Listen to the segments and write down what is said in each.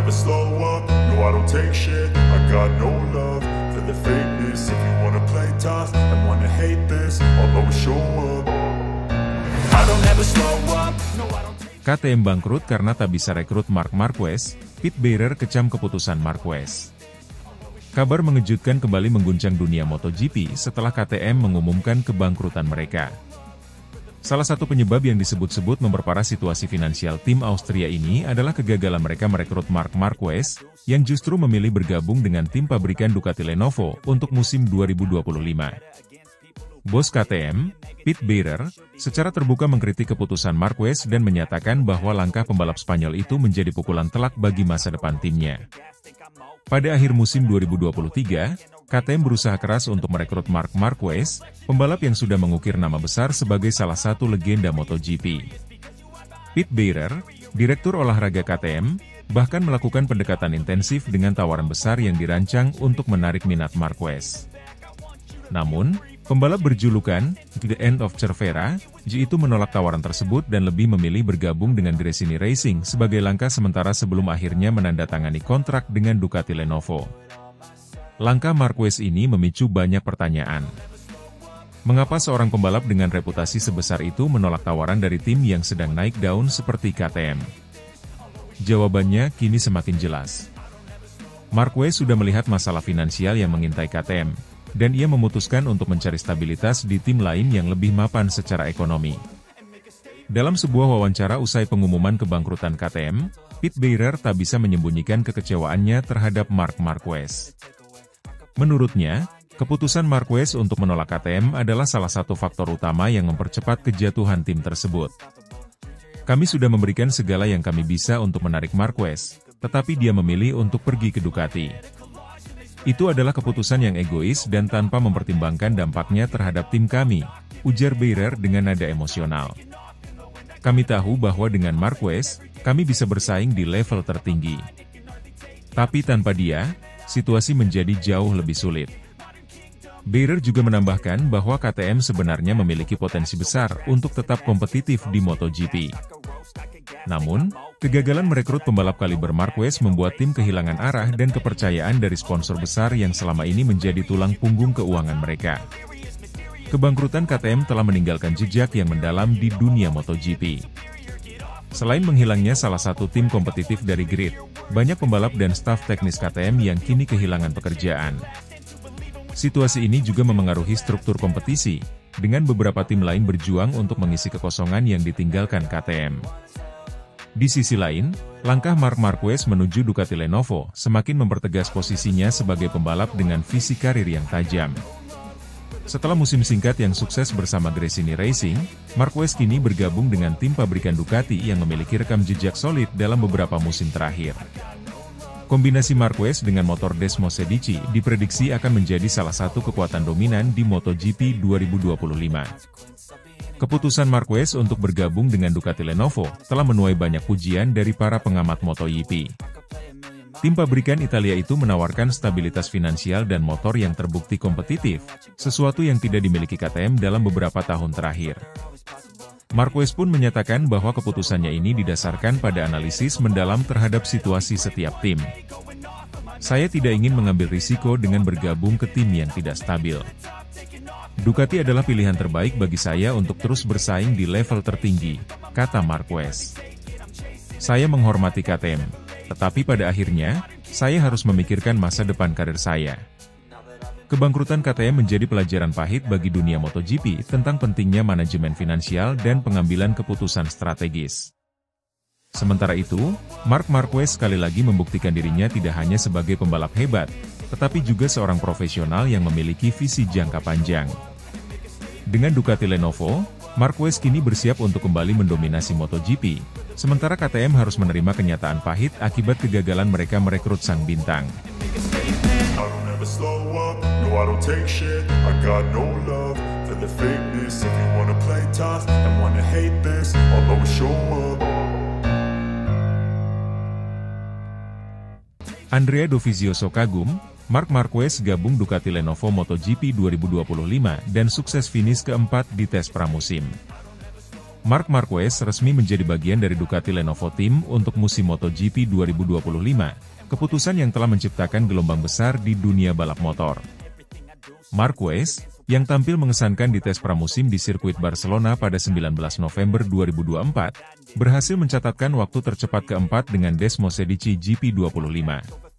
never slow up, no I don't take shit. I got no love for the fakeness. If you wanna play tough and wanna hate this, I'll always show up. I don't ever slow up, no I don't take. KTM bangkrut karena tak bisa rekrut Marc Marquez, Pit Beirer kecam keputusan Marquez. Kabar mengejutkan kembali mengguncang dunia MotoGP setelah KTM mengumumkan kebangkrutan mereka. Salah satu penyebab yang disebut-sebut memperparah situasi finansial tim Austria ini adalah kegagalan mereka merekrut Marc Marquez, yang justru memilih bergabung dengan tim pabrikan Ducati Lenovo untuk musim 2025. Bos KTM, Pit Beirer, secara terbuka mengkritik keputusan Marquez dan menyatakan bahwa langkah pembalap Spanyol itu menjadi pukulan telak bagi masa depan timnya. Pada akhir musim 2023, KTM berusaha keras untuk merekrut Marc Marquez, pembalap yang sudah mengukir nama besar sebagai salah satu legenda MotoGP. Pit Beirer, direktur olahraga KTM, bahkan melakukan pendekatan intensif dengan tawaran besar yang dirancang untuk menarik minat Marquez. Namun, pembalap berjulukan The End of Cervera, G itu menolak tawaran tersebut dan lebih memilih bergabung dengan Gresini Racing sebagai langkah sementara sebelum akhirnya menandatangani kontrak dengan Ducati Lenovo. Langkah Marquez ini memicu banyak pertanyaan. Mengapa seorang pembalap dengan reputasi sebesar itu menolak tawaran dari tim yang sedang naik daun seperti KTM? Jawabannya kini semakin jelas. Marquez sudah melihat masalah finansial yang mengintai KTM, dan ia memutuskan untuk mencari stabilitas di tim lain yang lebih mapan secara ekonomi. Dalam sebuah wawancara usai pengumuman kebangkrutan KTM, Pit Beirer tak bisa menyembunyikan kekecewaannya terhadap Marc Marquez. Menurutnya, keputusan Marquez untuk menolak KTM adalah salah satu faktor utama yang mempercepat kejatuhan tim tersebut. Kami sudah memberikan segala yang kami bisa untuk menarik Marquez, tetapi dia memilih untuk pergi ke Ducati. Itu adalah keputusan yang egois dan tanpa mempertimbangkan dampaknya terhadap tim kami, ujar Beirer dengan nada emosional. Kami tahu bahwa dengan Marquez, kami bisa bersaing di level tertinggi. Tapi tanpa dia, situasi menjadi jauh lebih sulit. Beirer juga menambahkan bahwa KTM sebenarnya memiliki potensi besar untuk tetap kompetitif di MotoGP. Namun, kegagalan merekrut pembalap kaliber Marquez membuat tim kehilangan arah dan kepercayaan dari sponsor besar yang selama ini menjadi tulang punggung keuangan mereka. Kebangkrutan KTM telah meninggalkan jejak yang mendalam di dunia MotoGP. Selain menghilangnya salah satu tim kompetitif dari grid, banyak pembalap dan staf teknis KTM yang kini kehilangan pekerjaan. Situasi ini juga memengaruhi struktur kompetisi, dengan beberapa tim lain berjuang untuk mengisi kekosongan yang ditinggalkan KTM. Di sisi lain, langkah Marc Marquez menuju Ducati Lenovo semakin mempertegas posisinya sebagai pembalap dengan visi karir yang tajam. Setelah musim singkat yang sukses bersama Gresini Racing, Marquez kini bergabung dengan tim pabrikan Ducati yang memiliki rekam jejak solid dalam beberapa musim terakhir. Kombinasi Marquez dengan motor Desmos Medici diprediksi akan menjadi salah satu kekuatan dominan di MotoGP 2025. Keputusan Marquez untuk bergabung dengan Ducati Lenovo telah menuai banyak pujian dari para pengamat MotoGP. Tim pabrikan Italia itu menawarkan stabilitas finansial dan motor yang terbukti kompetitif, sesuatu yang tidak dimiliki KTM dalam beberapa tahun terakhir. Marquez pun menyatakan bahwa keputusannya ini didasarkan pada analisis mendalam terhadap situasi setiap tim. Saya tidak ingin mengambil risiko dengan bergabung ke tim yang tidak stabil. Ducati adalah pilihan terbaik bagi saya untuk terus bersaing di level tertinggi, kata Marquez. Saya menghormati KTM, tetapi pada akhirnya, saya harus memikirkan masa depan karir saya. Kebangkrutan KTM menjadi pelajaran pahit bagi dunia MotoGP tentang pentingnya manajemen finansial dan pengambilan keputusan strategis. Sementara itu, Marc Marquez sekali lagi membuktikan dirinya tidak hanya sebagai pembalap hebat, tetapi juga seorang profesional yang memiliki visi jangka panjang. Dengan Ducati Lenovo, Marquez kini bersiap untuk kembali mendominasi MotoGP, sementara KTM harus menerima kenyataan pahit akibat kegagalan mereka merekrut sang bintang. Andrea Dovizioso kagum, Marc Marquez gabung Ducati Lenovo MotoGP 2025 dan sukses finish keempat di tes pramusim. Marc Marquez resmi menjadi bagian dari Ducati Lenovo Team untuk musim MotoGP 2025, keputusan yang telah menciptakan gelombang besar di dunia balap motor. Marquez, yang tampil mengesankan di tes pramusim di sirkuit Barcelona pada 19 November 2024, berhasil mencatatkan waktu tercepat keempat dengan Desmosedici GP25.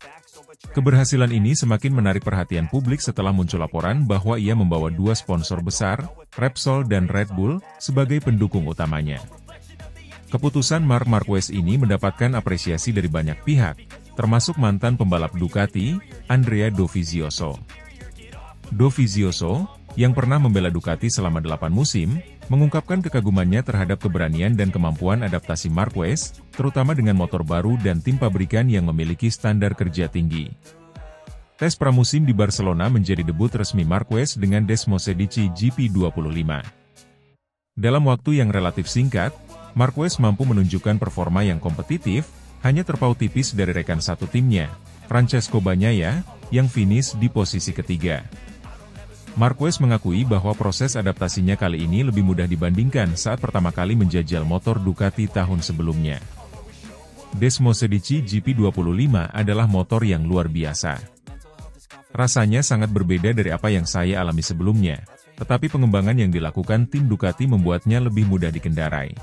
Keberhasilan ini semakin menarik perhatian publik setelah muncul laporan bahwa ia membawa dua sponsor besar, Repsol dan Red Bull, sebagai pendukung utamanya. Keputusan Marc Marquez ini mendapatkan apresiasi dari banyak pihak, termasuk mantan pembalap Ducati, Andrea Dovizioso. Dovizioso, yang pernah membela Ducati selama 8 musim, mengungkapkan kekagumannya terhadap keberanian dan kemampuan adaptasi Marquez, terutama dengan motor baru dan tim pabrikan yang memiliki standar kerja tinggi. Tes pramusim di Barcelona menjadi debut resmi Marquez dengan Desmosedici GP25. Dalam waktu yang relatif singkat, Marquez mampu menunjukkan performa yang kompetitif, hanya terpaut tipis dari rekan satu timnya, Francesco Bagnaia, yang finish di posisi ketiga. Marquez mengakui bahwa proses adaptasinya kali ini lebih mudah dibandingkan saat pertama kali menjajal motor Ducati tahun sebelumnya. Desmosedici GP25 adalah motor yang luar biasa. Rasanya sangat berbeda dari apa yang saya alami sebelumnya, tetapi pengembangan yang dilakukan tim Ducati membuatnya lebih mudah dikendarai.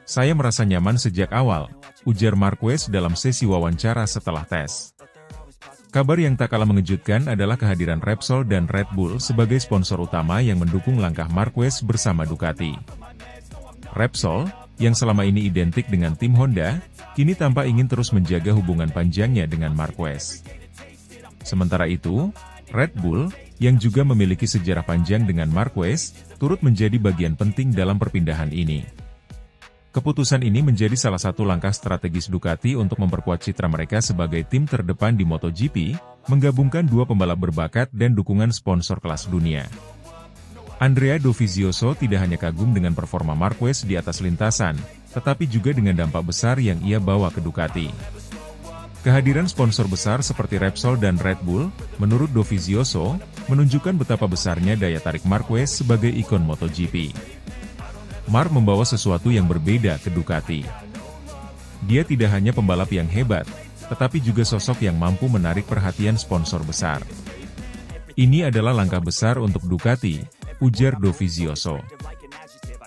Saya merasa nyaman sejak awal, ujar Marquez dalam sesi wawancara setelah tes. Kabar yang tak kalah mengejutkan adalah kehadiran Repsol dan Red Bull sebagai sponsor utama yang mendukung langkah Marquez bersama Ducati. Repsol, yang selama ini identik dengan tim Honda, kini tampak ingin terus menjaga hubungan panjangnya dengan Marquez. Sementara itu, Red Bull, yang juga memiliki sejarah panjang dengan Marquez, turut menjadi bagian penting dalam perpindahan ini. Keputusan ini menjadi salah satu langkah strategis Ducati untuk memperkuat citra mereka sebagai tim terdepan di MotoGP, menggabungkan dua pembalap berbakat dan dukungan sponsor kelas dunia. Andrea Dovizioso tidak hanya kagum dengan performa Marquez di atas lintasan, tetapi juga dengan dampak besar yang ia bawa ke Ducati. Kehadiran sponsor besar seperti Repsol dan Red Bull, menurut Dovizioso, menunjukkan betapa besarnya daya tarik Marquez sebagai ikon MotoGP. Marc membawa sesuatu yang berbeda ke Ducati. Dia tidak hanya pembalap yang hebat, tetapi juga sosok yang mampu menarik perhatian sponsor besar. Ini adalah langkah besar untuk Ducati, ujar Dovizioso.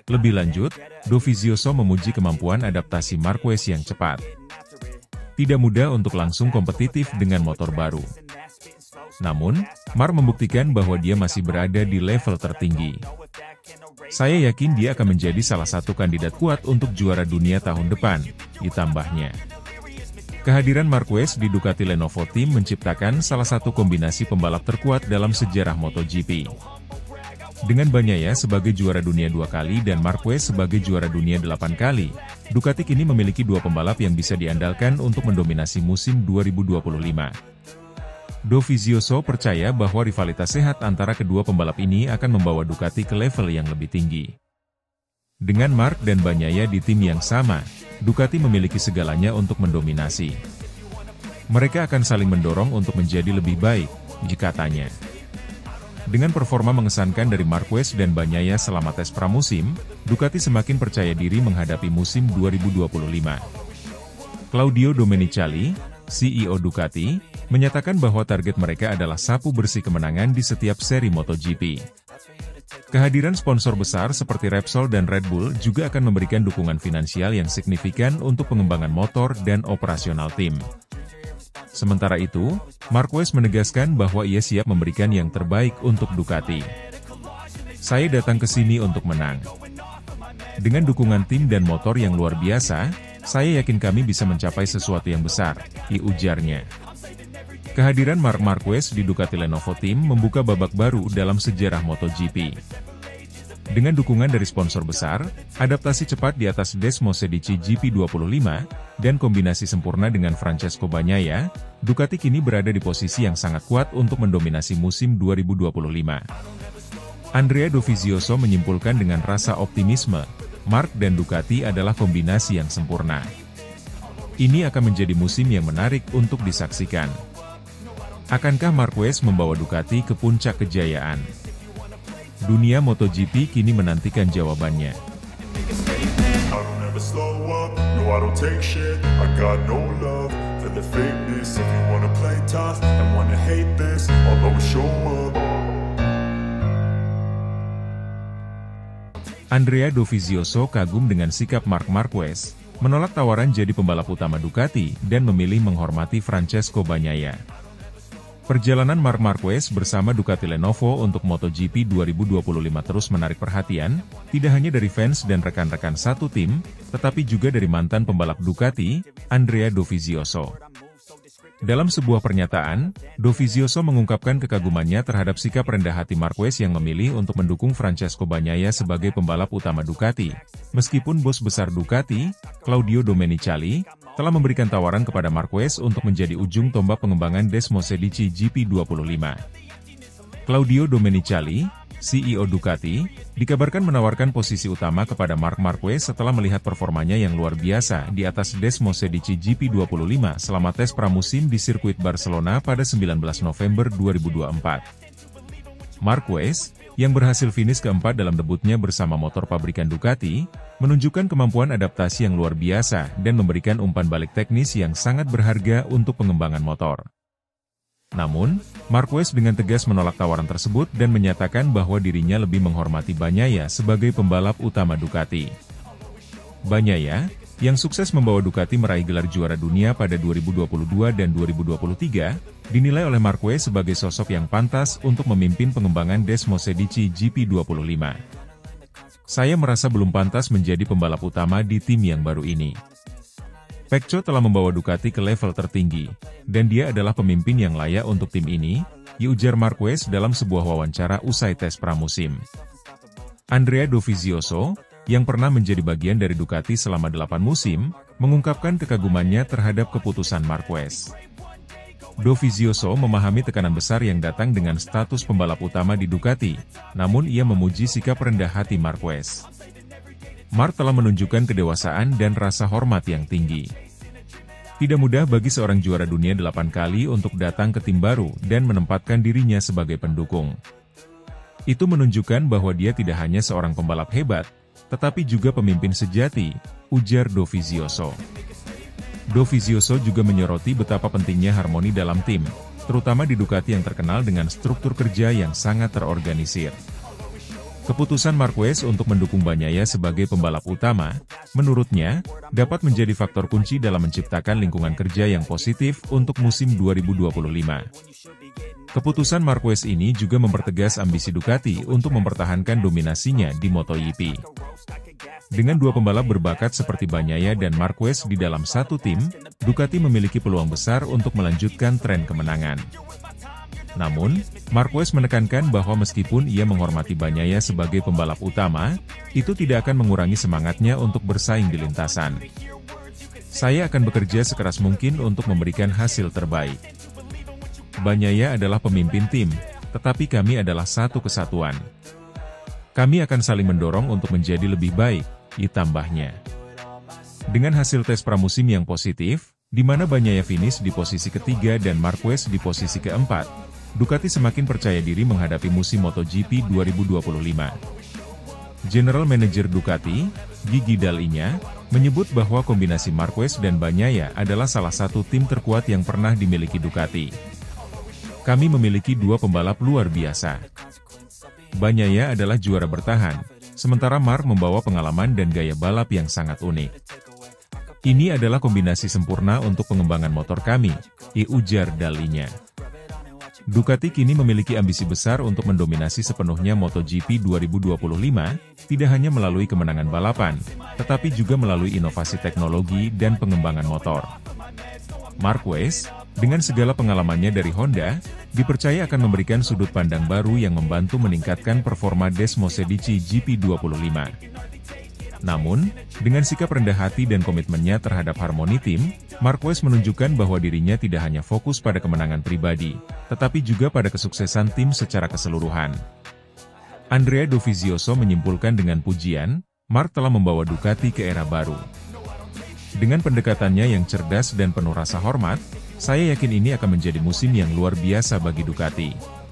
Lebih lanjut, Dovizioso memuji kemampuan adaptasi Marquez yang cepat. Tidak mudah untuk langsung kompetitif dengan motor baru. Namun, Marc membuktikan bahwa dia masih berada di level tertinggi. Saya yakin dia akan menjadi salah satu kandidat kuat untuk juara dunia tahun depan, ditambahnya. Kehadiran Marquez di Ducati Lenovo Team menciptakan salah satu kombinasi pembalap terkuat dalam sejarah MotoGP. Dengan Bagnaia sebagai juara dunia 2 kali dan Marquez sebagai juara dunia 8 kali, Ducati kini memiliki dua pembalap yang bisa diandalkan untuk mendominasi musim 2025. Dovizioso percaya bahwa rivalitas sehat antara kedua pembalap ini akan membawa Ducati ke level yang lebih tinggi. Dengan Marc dan Bagnaia di tim yang sama, Ducati memiliki segalanya untuk mendominasi. Mereka akan saling mendorong untuk menjadi lebih baik, katanya. Dengan performa mengesankan dari Marquez dan Bagnaia selama tes pramusim, Ducati semakin percaya diri menghadapi musim 2025. Claudio Domenicali, CEO Ducati, menyatakan bahwa target mereka adalah sapu bersih kemenangan di setiap seri MotoGP. Kehadiran sponsor besar seperti Repsol dan Red Bull juga akan memberikan dukungan finansial yang signifikan untuk pengembangan motor dan operasional tim. Sementara itu, Marquez menegaskan bahwa ia siap memberikan yang terbaik untuk Ducati. Saya datang ke sini untuk menang. Dengan dukungan tim dan motor yang luar biasa, saya yakin kami bisa mencapai sesuatu yang besar, ujarnya. Kehadiran Marc Marquez di Ducati Lenovo Team membuka babak baru dalam sejarah MotoGP. Dengan dukungan dari sponsor besar, adaptasi cepat di atas Desmosedici GP25, dan kombinasi sempurna dengan Francesco Bagnaia, Ducati kini berada di posisi yang sangat kuat untuk mendominasi musim 2025. Andrea Dovizioso menyimpulkan dengan rasa optimisme, Marc dan Ducati adalah kombinasi yang sempurna. Ini akan menjadi musim yang menarik untuk disaksikan. Akankah Marquez membawa Ducati ke puncak kejayaan? Dunia MotoGP kini menantikan jawabannya. I don't take shit, I got no love for the fakeness. If you wanna play tough and wanna hate this, I'll always show up. Andrea Dovizioso kagum dengan sikap Marc Marquez, menolak tawaran jadi pembalap utama Ducati dan memilih menghormati Francesco Bagnaia. Perjalanan Marc Marquez bersama Ducati Lenovo untuk MotoGP 2025 terus menarik perhatian, tidak hanya dari fans dan rekan-rekan satu tim, tetapi juga dari mantan pembalap Ducati, Andrea Dovizioso. Dalam sebuah pernyataan, Dovizioso mengungkapkan kekagumannya terhadap sikap rendah hati Marquez yang memilih untuk mendukung Francesco Bagnaia sebagai pembalap utama Ducati, meskipun bos besar Ducati, Claudio Domenicali, telah memberikan tawaran kepada Marquez untuk menjadi ujung tombak pengembangan Desmosedici GP25. Claudio Domenicali, CEO Ducati, dikabarkan menawarkan posisi utama kepada Marc Marquez setelah melihat performanya yang luar biasa di atas Desmosedici GP25 selama tes pramusim di sirkuit Barcelona pada 19 November 2024. Marquez, yang berhasil finish keempat dalam debutnya bersama motor pabrikan Ducati, menunjukkan kemampuan adaptasi yang luar biasa dan memberikan umpan balik teknis yang sangat berharga untuk pengembangan motor. Namun, Marquez dengan tegas menolak tawaran tersebut dan menyatakan bahwa dirinya lebih menghormati Bagnaia sebagai pembalap utama Ducati. Bagnaia, yang sukses membawa Ducati meraih gelar juara dunia pada 2022 dan 2023, dinilai oleh Marquez sebagai sosok yang pantas untuk memimpin pengembangan Desmosedici GP25. Saya merasa belum pantas menjadi pembalap utama di tim yang baru ini. Pecco telah membawa Ducati ke level tertinggi, dan dia adalah pemimpin yang layak untuk tim ini, ujar Marquez dalam sebuah wawancara usai tes pramusim. Andrea Dovizioso, yang pernah menjadi bagian dari Ducati selama 8 musim, mengungkapkan kekagumannya terhadap keputusan Marquez. Dovizioso memahami tekanan besar yang datang dengan status pembalap utama di Ducati, namun ia memuji sikap rendah hati Marquez. Marc telah menunjukkan kedewasaan dan rasa hormat yang tinggi. Tidak mudah bagi seorang juara dunia 8 kali untuk datang ke tim baru dan menempatkan dirinya sebagai pendukung. Itu menunjukkan bahwa dia tidak hanya seorang pembalap hebat, tetapi juga pemimpin sejati, ujar Dovizioso. Dovizioso juga menyoroti betapa pentingnya harmoni dalam tim, terutama di Ducati yang terkenal dengan struktur kerja yang sangat terorganisir. Keputusan Marquez untuk mendukung Bagnaia sebagai pembalap utama, menurutnya, dapat menjadi faktor kunci dalam menciptakan lingkungan kerja yang positif untuk musim 2025. Keputusan Marquez ini juga mempertegas ambisi Ducati untuk mempertahankan dominasinya di MotoGP. Dengan dua pembalap berbakat seperti Bagnaia dan Marquez di dalam satu tim, Ducati memiliki peluang besar untuk melanjutkan tren kemenangan. Namun, Marquez menekankan bahwa meskipun ia menghormati Bagnaia sebagai pembalap utama, itu tidak akan mengurangi semangatnya untuk bersaing di lintasan. Saya akan bekerja sekeras mungkin untuk memberikan hasil terbaik. Bagnaia adalah pemimpin tim, tetapi kami adalah satu kesatuan. Kami akan saling mendorong untuk menjadi lebih baik, ditambahnya. Dengan hasil tes pramusim yang positif, di mana Bagnaia finish di posisi ketiga dan Marquez di posisi keempat, Ducati semakin percaya diri menghadapi musim MotoGP 2025. General Manager Ducati, Gigi Dall'Igna, menyebut bahwa kombinasi Marquez dan Bagnaia adalah salah satu tim terkuat yang pernah dimiliki Ducati. Kami memiliki dua pembalap luar biasa. Bagnaia adalah juara bertahan, sementara Marc membawa pengalaman dan gaya balap yang sangat unik. Ini adalah kombinasi sempurna untuk pengembangan motor kami, ujar Dall'Igna. Ducati kini memiliki ambisi besar untuk mendominasi sepenuhnya MotoGP 2025, tidak hanya melalui kemenangan balapan, tetapi juga melalui inovasi teknologi dan pengembangan motor. Marquez, dengan segala pengalamannya dari Honda, dipercaya akan memberikan sudut pandang baru yang membantu meningkatkan performa Desmosedici GP25. Namun, dengan sikap rendah hati dan komitmennya terhadap harmoni tim, Marquez menunjukkan bahwa dirinya tidak hanya fokus pada kemenangan pribadi, tetapi juga pada kesuksesan tim secara keseluruhan. Andrea Dovizioso menyimpulkan dengan pujian, Marc telah membawa Ducati ke era baru. Dengan pendekatannya yang cerdas dan penuh rasa hormat, saya yakin ini akan menjadi musim yang luar biasa bagi Ducati.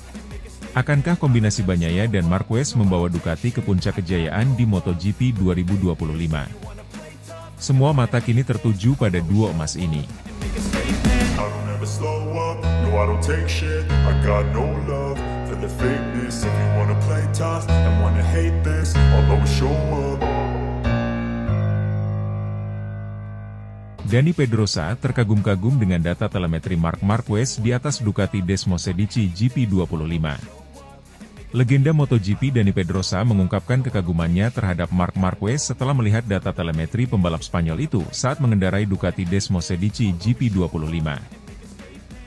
Akankah kombinasi Bagnaia dan Marquez membawa Ducati ke puncak kejayaan di MotoGP 2025? Semua mata kini tertuju pada duo emas ini. I don't ever slow up, no I don't take shit. I got no love for the fakeness. If you wanna play tough and wanna hate this, I'll always show up. Dani Pedrosa terkagum-kagum dengan data telemetri Marc Marquez di atas Ducati Desmosedici GP25. Legenda MotoGP Dani Pedrosa mengungkapkan kekagumannya terhadap Marc Marquez setelah melihat data telemetri pembalap Spanyol itu saat mengendarai Ducati Desmosedici GP25.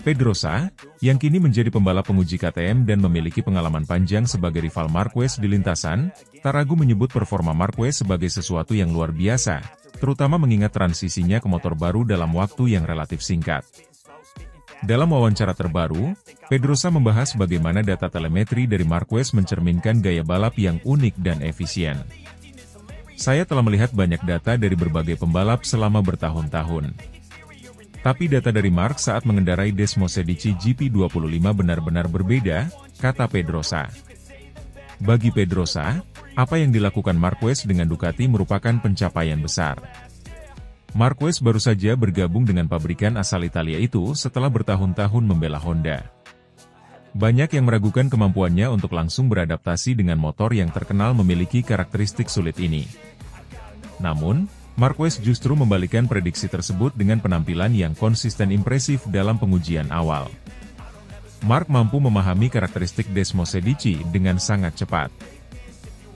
Pedrosa, yang kini menjadi pembalap penguji KTM dan memiliki pengalaman panjang sebagai rival Marquez di lintasan, tak ragu menyebut performa Marquez sebagai sesuatu yang luar biasa, terutama mengingat transisinya ke motor baru dalam waktu yang relatif singkat. Dalam wawancara terbaru, Pedrosa membahas bagaimana data telemetri dari Marquez mencerminkan gaya balap yang unik dan efisien. Saya telah melihat banyak data dari berbagai pembalap selama bertahun-tahun. Tapi data dari Marc saat mengendarai Desmosedici GP25 benar-benar berbeda, kata Pedrosa. Bagi Pedrosa, apa yang dilakukan Marquez dengan Ducati merupakan pencapaian besar. Marquez baru saja bergabung dengan pabrikan asal Italia itu setelah bertahun-tahun membela Honda. Banyak yang meragukan kemampuannya untuk langsung beradaptasi dengan motor yang terkenal memiliki karakteristik sulit ini. Namun, Marquez justru membalikan prediksi tersebut dengan penampilan yang konsisten impresif dalam pengujian awal. Marc mampu memahami karakteristik Desmosedici dengan sangat cepat.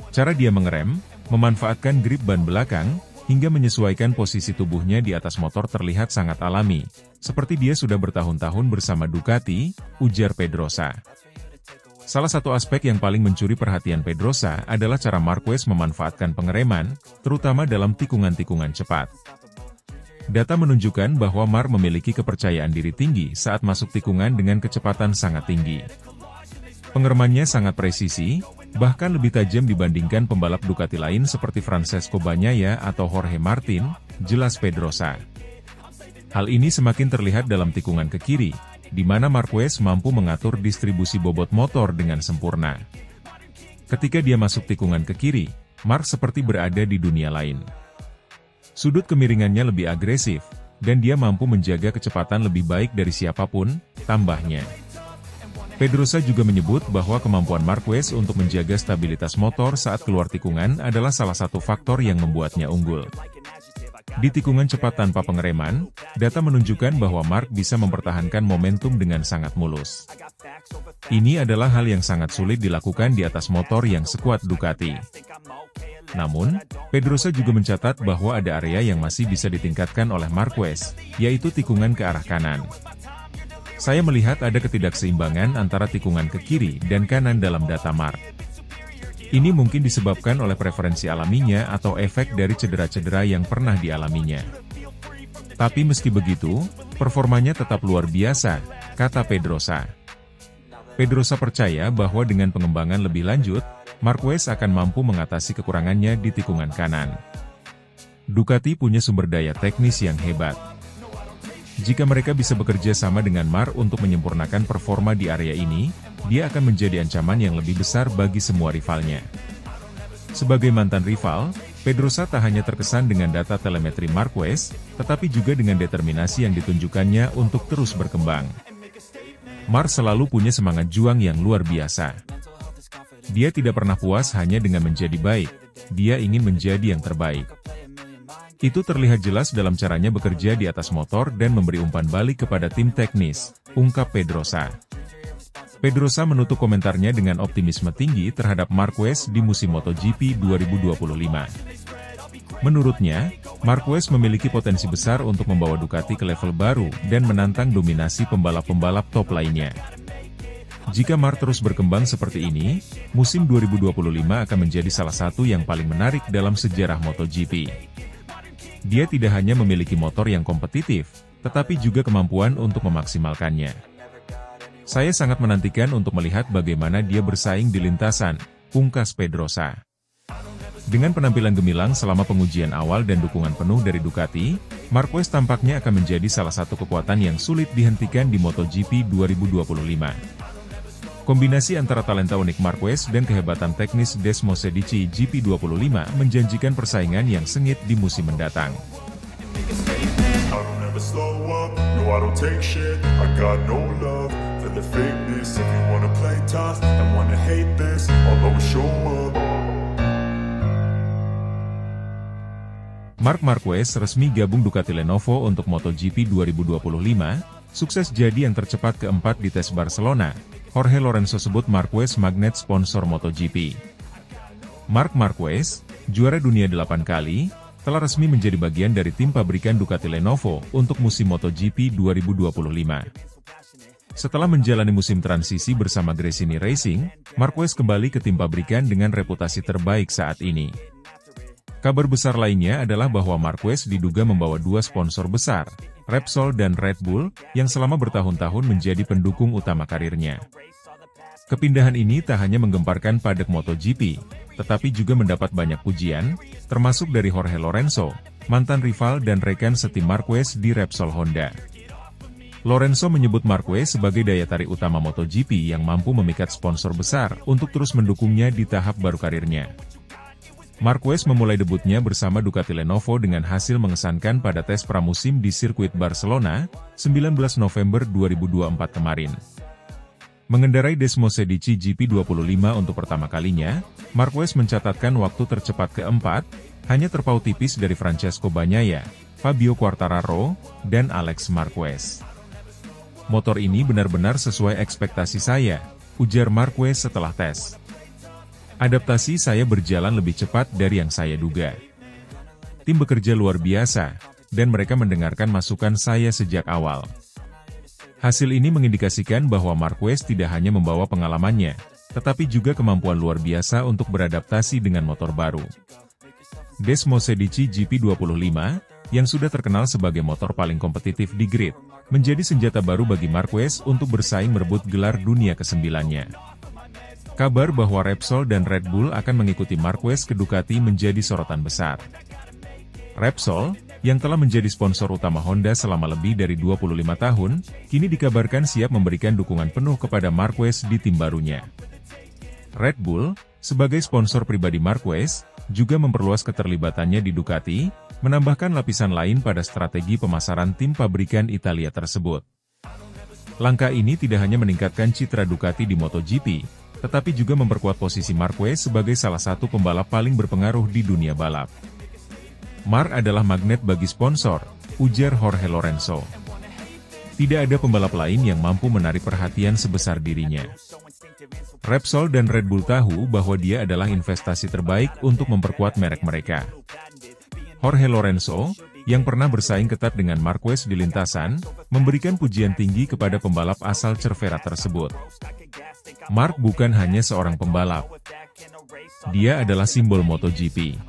Cara dia mengerem, memanfaatkan grip ban belakang, hingga menyesuaikan posisi tubuhnya di atas motor terlihat sangat alami, seperti dia sudah bertahun-tahun bersama Ducati, ujar Pedrosa. Salah satu aspek yang paling mencuri perhatian Pedrosa adalah cara Marquez memanfaatkan pengereman, terutama dalam tikungan-tikungan cepat. Data menunjukkan bahwa Marc memiliki kepercayaan diri tinggi saat masuk tikungan dengan kecepatan sangat tinggi. Pengeremannya sangat presisi, bahkan lebih tajam dibandingkan pembalap Ducati lain seperti Francesco Bagnaia atau Jorge Martin, jelas Pedrosa. Hal ini semakin terlihat dalam tikungan ke kiri, di mana Marquez mampu mengatur distribusi bobot motor dengan sempurna. Ketika dia masuk tikungan ke kiri, Marc seperti berada di dunia lain. Sudut kemiringannya lebih agresif, dan dia mampu menjaga kecepatan lebih baik dari siapapun, tambahnya. Pedrosa juga menyebut bahwa kemampuan Marquez untuk menjaga stabilitas motor saat keluar tikungan adalah salah satu faktor yang membuatnya unggul. Di tikungan cepat tanpa pengereman, data menunjukkan bahwa Marc bisa mempertahankan momentum dengan sangat mulus. Ini adalah hal yang sangat sulit dilakukan di atas motor yang sekuat Ducati. Namun, Pedrosa juga mencatat bahwa ada area yang masih bisa ditingkatkan oleh Marquez, yaitu tikungan ke arah kanan. Saya melihat ada ketidakseimbangan antara tikungan ke kiri dan kanan dalam data Marc. Ini mungkin disebabkan oleh preferensi alaminya atau efek dari cedera-cedera yang pernah dialaminya. Tapi meski begitu, performanya tetap luar biasa, kata Pedrosa. Pedrosa percaya bahwa dengan pengembangan lebih lanjut, Marquez akan mampu mengatasi kekurangannya di tikungan kanan. Ducati punya sumber daya teknis yang hebat. Jika mereka bisa bekerja sama dengan Marc untuk menyempurnakan performa di area ini, dia akan menjadi ancaman yang lebih besar bagi semua rivalnya. Sebagai mantan rival, Pedrosa tak hanya terkesan dengan data telemetri Marquez, tetapi juga dengan determinasi yang ditunjukkannya untuk terus berkembang. Marc selalu punya semangat juang yang luar biasa. Dia tidak pernah puas hanya dengan menjadi baik, dia ingin menjadi yang terbaik. Itu terlihat jelas dalam caranya bekerja di atas motor dan memberi umpan balik kepada tim teknis, ungkap Pedrosa. Pedrosa menutup komentarnya dengan optimisme tinggi terhadap Marquez di musim MotoGP 2025. Menurutnya, Marquez memiliki potensi besar untuk membawa Ducati ke level baru dan menantang dominasi pembalap-pembalap top lainnya. Jika Marc terus berkembang seperti ini, musim 2025 akan menjadi salah satu yang paling menarik dalam sejarah MotoGP. Dia tidak hanya memiliki motor yang kompetitif, tetapi juga kemampuan untuk memaksimalkannya. Saya sangat menantikan untuk melihat bagaimana dia bersaing di lintasan, pungkas Pedrosa. Dengan penampilan gemilang selama pengujian awal dan dukungan penuh dari Ducati, Marquez tampaknya akan menjadi salah satu kekuatan yang sulit dihentikan di MotoGP 2025. Kombinasi antara talenta unik Marquez dan kehebatan teknis Desmosedici GP25 menjanjikan persaingan yang sengit di musim mendatang. I don't take shit, I got no love for the fakeness. If you wanna play tough and wanna hate this, I'll always show up. Marc Marquez resmi gabung Ducati Lenovo untuk MotoGP 2025, sukses jadi yang tercepat keempat di tes Barcelona. Jorge Lorenzo sebut Marquez magnet sponsor MotoGP. Marc Marquez, juara dunia 8 kali, telah resmi menjadi bagian dari tim pabrikan Ducati Lenovo untuk musim MotoGP 2025. Setelah menjalani musim transisi bersama Gresini Racing, Marquez kembali ke tim pabrikan dengan reputasi terbaik saat ini. Kabar besar lainnya adalah bahwa Marquez diduga membawa dua sponsor besar, Repsol dan Red Bull, yang selama bertahun-tahun menjadi pendukung utama karirnya. Kepindahan ini tak hanya menggemparkan padek MotoGP, tetapi juga mendapat banyak pujian, termasuk dari Jorge Lorenzo, mantan rival dan rekan setim Marquez di Repsol Honda. Lorenzo menyebut Marquez sebagai daya tarik utama MotoGP yang mampu memikat sponsor besar untuk terus mendukungnya di tahap baru karirnya. Marquez memulai debutnya bersama Ducati Lenovo dengan hasil mengesankan pada tes pramusim di sirkuit Barcelona, 19 November 2024 kemarin. Mengendarai Desmosedici GP25 untuk pertama kalinya, Marquez mencatatkan waktu tercepat keempat, hanya terpaut tipis dari Francesco Bagnaia, Fabio Quartararo, dan Alex Marquez. Motor ini benar-benar sesuai ekspektasi saya, ujar Marquez setelah tes. Adaptasi saya berjalan lebih cepat dari yang saya duga. Tim bekerja luar biasa, dan mereka mendengarkan masukan saya sejak awal. Hasil ini mengindikasikan bahwa Marquez tidak hanya membawa pengalamannya, tetapi juga kemampuan luar biasa untuk beradaptasi dengan motor baru. Desmosedici GP25, yang sudah terkenal sebagai motor paling kompetitif di grid, menjadi senjata baru bagi Marquez untuk bersaing merebut gelar dunia ke-9-nya. Kabar bahwa Repsol dan Red Bull akan mengikuti Marquez ke Ducati menjadi sorotan besar. Repsol, yang telah menjadi sponsor utama Honda selama lebih dari 25 tahun, kini dikabarkan siap memberikan dukungan penuh kepada Marquez di tim barunya. Red Bull, sebagai sponsor pribadi Marquez, juga memperluas keterlibatannya di Ducati, menambahkan lapisan lain pada strategi pemasaran tim pabrikan Italia tersebut. Langkah ini tidak hanya meningkatkan citra Ducati di MotoGP, tetapi juga memperkuat posisi Marquez sebagai salah satu pembalap paling berpengaruh di dunia balap. Marc adalah magnet bagi sponsor, ujar Jorge Lorenzo. Tidak ada pembalap lain yang mampu menarik perhatian sebesar dirinya. Repsol dan Red Bull tahu bahwa dia adalah investasi terbaik untuk memperkuat merek mereka. Jorge Lorenzo, yang pernah bersaing ketat dengan Marquez di lintasan, memberikan pujian tinggi kepada pembalap asal Cervera tersebut. Marc bukan hanya seorang pembalap. Dia adalah simbol MotoGP.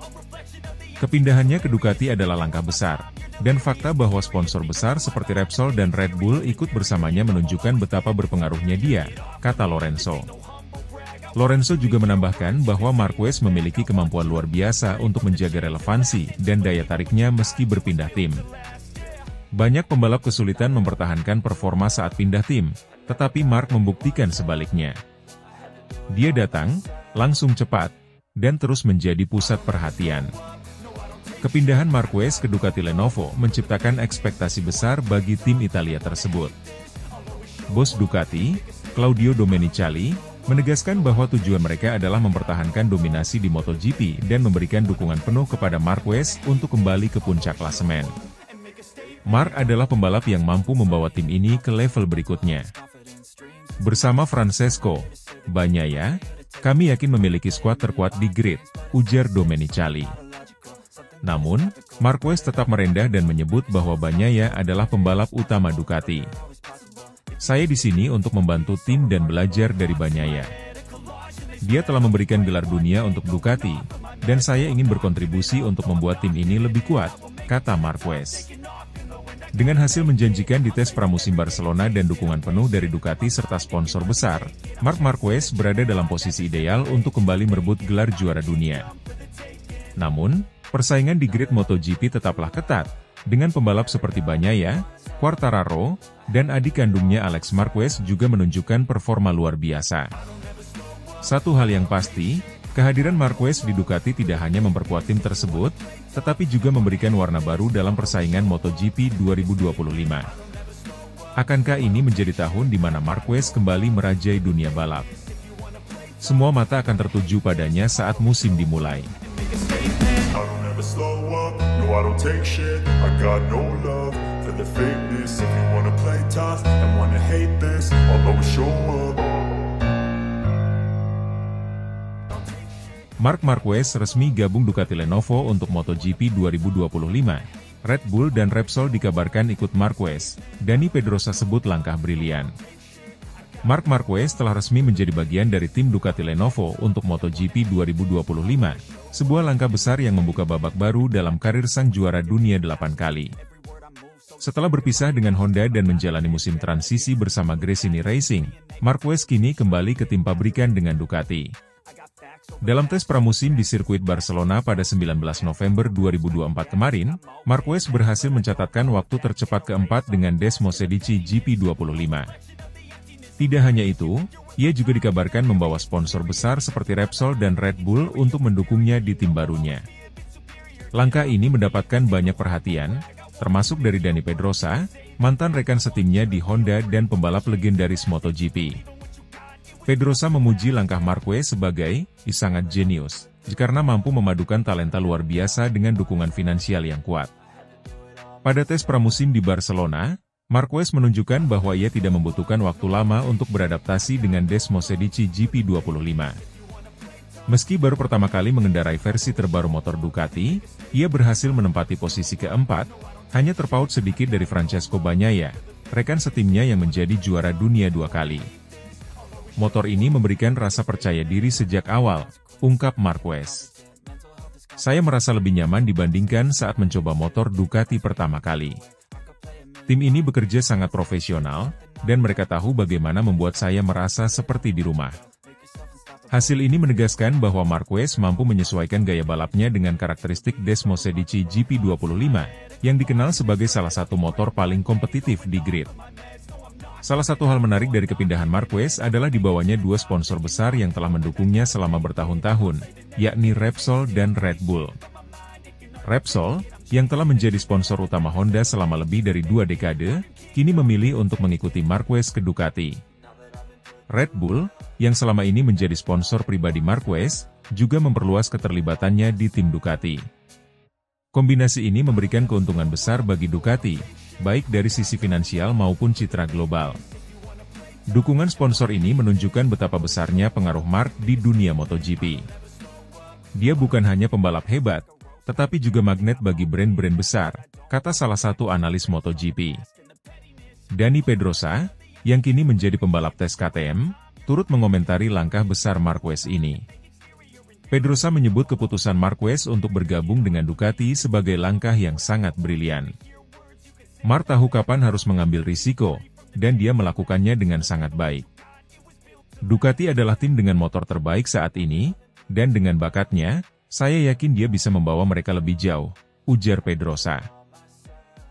Kepindahannya ke Ducati adalah langkah besar, dan fakta bahwa sponsor besar seperti Repsol dan Red Bull ikut bersamanya menunjukkan betapa berpengaruhnya dia, kata Lorenzo. Lorenzo juga menambahkan bahwa Marquez memiliki kemampuan luar biasa untuk menjaga relevansi dan daya tariknya meski berpindah tim. Banyak pembalap kesulitan mempertahankan performa saat pindah tim, tetapi Marc membuktikan sebaliknya. Dia datang, langsung cepat, dan terus menjadi pusat perhatian. Kepindahan Marquez ke Ducati Lenovo menciptakan ekspektasi besar bagi tim Italia tersebut. Bos Ducati, Claudio Domenicali, menegaskan bahwa tujuan mereka adalah mempertahankan dominasi di MotoGP dan memberikan dukungan penuh kepada Marquez untuk kembali ke puncak klasemen. Marc adalah pembalap yang mampu membawa tim ini ke level berikutnya. Bersama Francesco Bagnaia, kami yakin memiliki skuad terkuat di grid, ujar Domenicali. Namun, Marquez tetap merendah dan menyebut bahwa Bagnaia adalah pembalap utama Ducati. Saya di sini untuk membantu tim dan belajar dari Bagnaia. Dia telah memberikan gelar dunia untuk Ducati, dan saya ingin berkontribusi untuk membuat tim ini lebih kuat, kata Marquez. Dengan hasil menjanjikan di tes pramusim Barcelona dan dukungan penuh dari Ducati serta sponsor besar, Marc Marquez berada dalam posisi ideal untuk kembali merebut gelar juara dunia. Namun, persaingan di grid MotoGP tetaplah ketat, dengan pembalap seperti Bagnaia, Quartararo, dan adik kandungnya Alex Marquez juga menunjukkan performa luar biasa. Satu hal yang pasti, kehadiran Marquez di Ducati tidak hanya memperkuat tim tersebut, tetapi juga memberikan warna baru dalam persaingan MotoGP 2025. Akankah ini menjadi tahun di mana Marquez kembali merajai dunia balap? Semua mata akan tertuju padanya saat musim dimulai. Marc Marquez resmi gabung Ducati Lenovo untuk MotoGP 2025. Red Bull dan Repsol dikabarkan ikut Marquez. Dani Pedrosa sebut langkah brilian. Marc Marquez telah resmi menjadi bagian dari tim Ducati Lenovo untuk MotoGP 2025, sebuah langkah besar yang membuka babak baru dalam karir sang juara dunia 8 kali. Setelah berpisah dengan Honda dan menjalani musim transisi bersama Gresini Racing, Marquez kini kembali ke tim pabrikan dengan Ducati. Dalam tes pramusim di sirkuit Barcelona pada 19 November 2024 kemarin, Marquez berhasil mencatatkan waktu tercepat keempat dengan Desmosedici GP25. Tidak hanya itu, ia juga dikabarkan membawa sponsor besar seperti Repsol dan Red Bull untuk mendukungnya di tim barunya. Langkah ini mendapatkan banyak perhatian, termasuk dari Dani Pedrosa, mantan rekan setimnya di Honda dan pembalap legendaris MotoGP. Pedrosa memuji langkah Marquez sebagai sangat jenius, karena mampu memadukan talenta luar biasa dengan dukungan finansial yang kuat. Pada tes pramusim di Barcelona, Marquez menunjukkan bahwa ia tidak membutuhkan waktu lama untuk beradaptasi dengan Desmosedici GP25. Meski baru pertama kali mengendarai versi terbaru motor Ducati, ia berhasil menempati posisi keempat, hanya terpaut sedikit dari Francesco Bagnaia, rekan setimnya yang menjadi juara dunia 2 kali. Motor ini memberikan rasa percaya diri sejak awal, ungkap Marquez. Saya merasa lebih nyaman dibandingkan saat mencoba motor Ducati pertama kali. Tim ini bekerja sangat profesional, dan mereka tahu bagaimana membuat saya merasa seperti di rumah. Hasil ini menegaskan bahwa Marquez mampu menyesuaikan gaya balapnya dengan karakteristik Desmosedici GP25, yang dikenal sebagai salah satu motor paling kompetitif di grid. Salah satu hal menarik dari kepindahan Marquez adalah dibawanya dua sponsor besar yang telah mendukungnya selama bertahun-tahun, yakni Repsol dan Red Bull. Repsol, yang telah menjadi sponsor utama Honda selama lebih dari 2 dekade, kini memilih untuk mengikuti Marquez ke Ducati. Red Bull, yang selama ini menjadi sponsor pribadi Marquez, juga memperluas keterlibatannya di tim Ducati. Kombinasi ini memberikan keuntungan besar bagi Ducati, baik dari sisi finansial maupun citra global. Dukungan sponsor ini menunjukkan betapa besarnya pengaruh Marc di dunia MotoGP. Dia bukan hanya pembalap hebat, tetapi juga magnet bagi brand-brand besar, kata salah satu analis MotoGP. Dani Pedrosa, yang kini menjadi pembalap tes KTM, turut mengomentari langkah besar Marquez ini. Pedrosa menyebut keputusan Marquez untuk bergabung dengan Ducati sebagai langkah yang sangat brilian. Marc tahu kapan harus mengambil risiko, dan dia melakukannya dengan sangat baik. Ducati adalah tim dengan motor terbaik saat ini, dan dengan bakatnya, saya yakin dia bisa membawa mereka lebih jauh, ujar Pedrosa.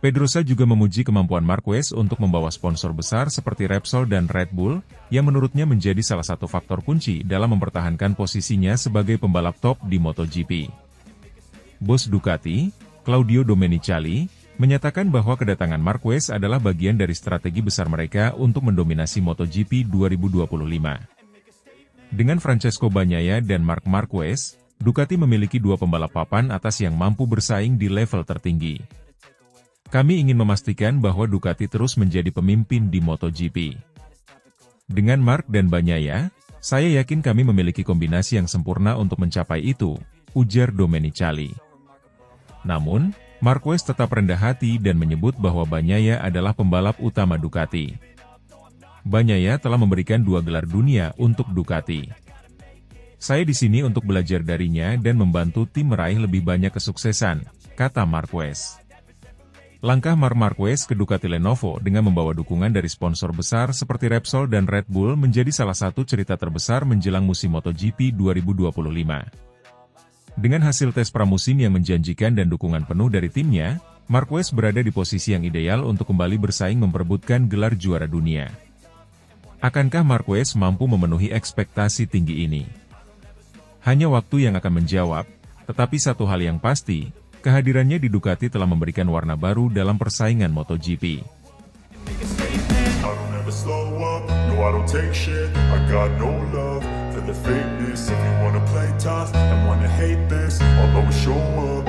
Pedrosa juga memuji kemampuan Marquez untuk membawa sponsor besar seperti Repsol dan Red Bull, yang menurutnya menjadi salah satu faktor kunci dalam mempertahankan posisinya sebagai pembalap top di MotoGP. Bos Ducati, Claudio Domenicali, menyatakan bahwa kedatangan Marquez adalah bagian dari strategi besar mereka untuk mendominasi MotoGP 2025. Dengan Francesco Bagnaia dan Marc Marquez, Ducati memiliki dua pembalap papan atas yang mampu bersaing di level tertinggi. Kami ingin memastikan bahwa Ducati terus menjadi pemimpin di MotoGP. Dengan Marc dan Bagnaia, saya yakin kami memiliki kombinasi yang sempurna untuk mencapai itu, ujar Domenicali. Namun, Marquez tetap rendah hati dan menyebut bahwa Bagnaia adalah pembalap utama Ducati. Bagnaia telah memberikan 2 gelar dunia untuk Ducati. Saya di sini untuk belajar darinya dan membantu tim meraih lebih banyak kesuksesan, kata Marquez. Langkah Marc Marquez ke Ducati Lenovo dengan membawa dukungan dari sponsor besar seperti Repsol dan Red Bull menjadi salah satu cerita terbesar menjelang musim MotoGP 2025. Dengan hasil tes pramusim yang menjanjikan dan dukungan penuh dari timnya, Marquez berada di posisi yang ideal untuk kembali bersaing memperebutkan gelar juara dunia. Akankah Marquez mampu memenuhi ekspektasi tinggi ini? Hanya waktu yang akan menjawab, tetapi satu hal yang pasti, kehadirannya di Ducati telah memberikan warna baru dalam persaingan MotoGP. no I don't take shit. I got no love for the fakeness. If you wanna play tough and wanna hate this, I'll always show up.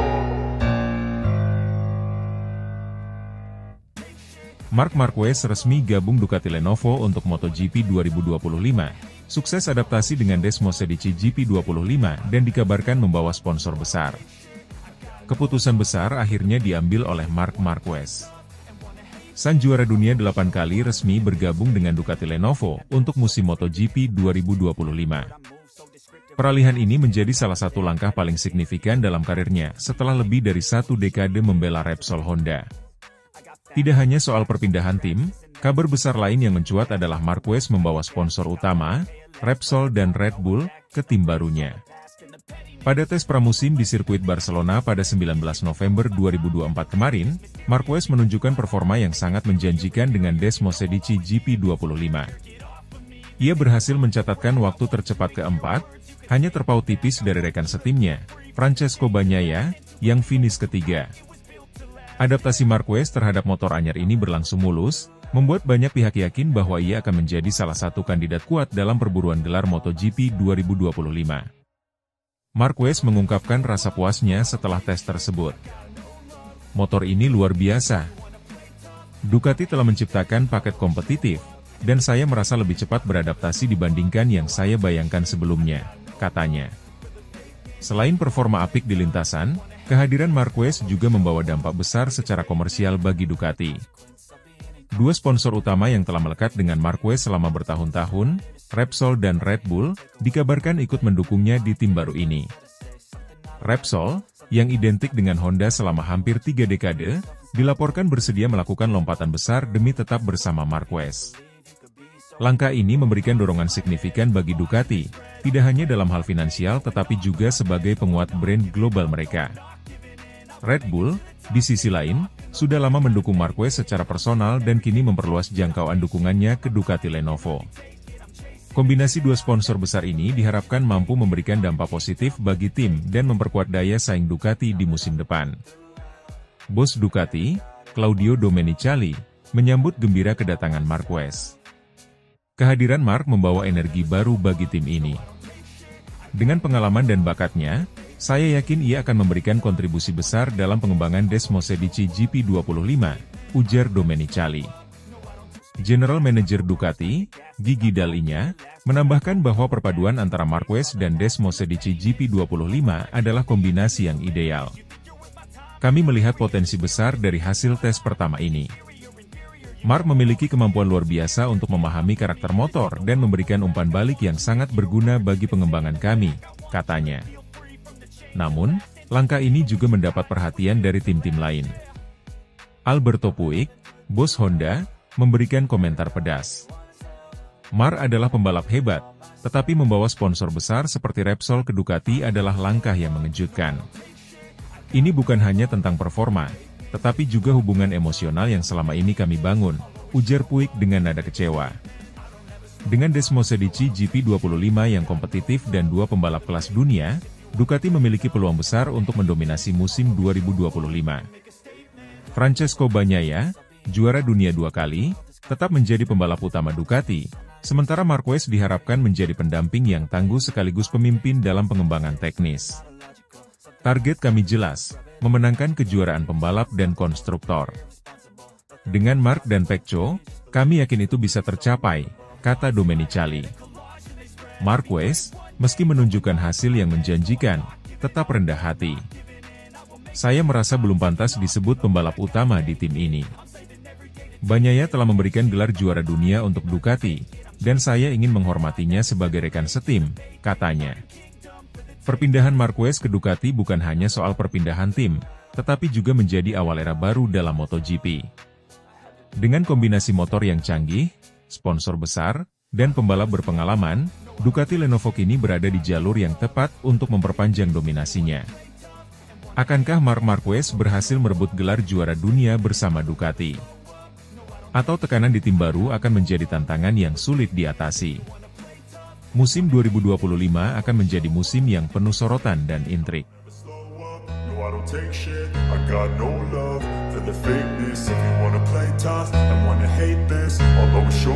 Marc Marquez resmi gabung Ducati Lenovo untuk MotoGP 2025. Sukses adaptasi dengan Desmosedici GP25 dan dikabarkan membawa sponsor besar. Keputusan besar akhirnya diambil oleh Marc Marquez. Sang juara dunia 8 kali resmi bergabung dengan Ducati Lenovo untuk musim MotoGP 2025. Peralihan ini menjadi salah satu langkah paling signifikan dalam karirnya setelah lebih dari 1 dekade membela Repsol Honda. Tidak hanya soal perpindahan tim, kabar besar lain yang mencuat adalah Marquez membawa sponsor utama, Repsol dan Red Bull, ke tim barunya. Pada tes pramusim di sirkuit Barcelona pada 19 November 2024 kemarin, Marquez menunjukkan performa yang sangat menjanjikan dengan Desmosedici GP25. Ia berhasil mencatatkan waktu tercepat keempat, hanya terpaut tipis dari rekan setimnya, Francesco Bagnaia, yang finish ketiga. Adaptasi Marquez terhadap motor anyar ini berlangsung mulus, membuat banyak pihak yakin bahwa ia akan menjadi salah satu kandidat kuat dalam perburuan gelar MotoGP 2025. Marquez mengungkapkan rasa puasnya setelah tes tersebut. Motor ini luar biasa. Ducati telah menciptakan paket kompetitif, dan saya merasa lebih cepat beradaptasi dibandingkan yang saya bayangkan sebelumnya, katanya. Selain performa apik di lintasan, kehadiran Marquez juga membawa dampak besar secara komersial bagi Ducati. Dua sponsor utama yang telah melekat dengan Marquez selama bertahun-tahun, Repsol dan Red Bull, dikabarkan ikut mendukungnya di tim baru ini. Repsol, yang identik dengan Honda selama hampir 3 dekade, dilaporkan bersedia melakukan lompatan besar demi tetap bersama Marquez. Langkah ini memberikan dorongan signifikan bagi Ducati, tidak hanya dalam hal finansial tetapi juga sebagai penguat brand global mereka. Red Bull, di sisi lain, sudah lama mendukung Marquez secara personal dan kini memperluas jangkauan dukungannya ke Ducati Lenovo. Kombinasi dua sponsor besar ini diharapkan mampu memberikan dampak positif bagi tim dan memperkuat daya saing Ducati di musim depan. Bos Ducati, Claudio Domenicali, menyambut gembira kedatangan Marquez. Kehadiran Marc membawa energi baru bagi tim ini. Dengan pengalaman dan bakatnya, saya yakin ia akan memberikan kontribusi besar dalam pengembangan Desmosedici GP25, ujar Domenicali. General Manager Ducati, Gigi Dall'Igna, menambahkan bahwa perpaduan antara Marquez dan Desmosedici GP25 adalah kombinasi yang ideal. Kami melihat potensi besar dari hasil tes pertama ini. Marc memiliki kemampuan luar biasa untuk memahami karakter motor dan memberikan umpan balik yang sangat berguna bagi pengembangan kami, katanya. Namun, langkah ini juga mendapat perhatian dari tim-tim lain. Alberto Puig, bos Honda, memberikan komentar pedas. Marc adalah pembalap hebat, tetapi membawa sponsor besar seperti Repsol ke Ducati adalah langkah yang mengejutkan. Ini bukan hanya tentang performa, tetapi juga hubungan emosional yang selama ini kami bangun, ujar Puig dengan nada kecewa. Dengan Desmosedici GP25 yang kompetitif dan dua pembalap kelas dunia, Ducati memiliki peluang besar untuk mendominasi musim 2025. Francesco Bagnaia, juara dunia 2 kali, tetap menjadi pembalap utama Ducati, sementara Marquez diharapkan menjadi pendamping yang tangguh sekaligus pemimpin dalam pengembangan teknis. Target kami jelas, memenangkan kejuaraan pembalap dan konstruktor. Dengan Marc dan Pecco, kami yakin itu bisa tercapai, kata Domenicali. Marquez, meski menunjukkan hasil yang menjanjikan, tetap rendah hati. Saya merasa belum pantas disebut pembalap utama di tim ini. Bagnaia telah memberikan gelar juara dunia untuk Ducati, dan saya ingin menghormatinya sebagai rekan setim, katanya. Perpindahan Marquez ke Ducati bukan hanya soal perpindahan tim, tetapi juga menjadi awal era baru dalam MotoGP. Dengan kombinasi motor yang canggih, sponsor besar, dan pembalap berpengalaman, Ducati Lenovo kini berada di jalur yang tepat untuk memperpanjang dominasinya. Akankah Marc Marquez berhasil merebut gelar juara dunia bersama Ducati? Atau tekanan di tim baru akan menjadi tantangan yang sulit diatasi? Musim 2025 akan menjadi musim yang penuh sorotan dan intrik. Show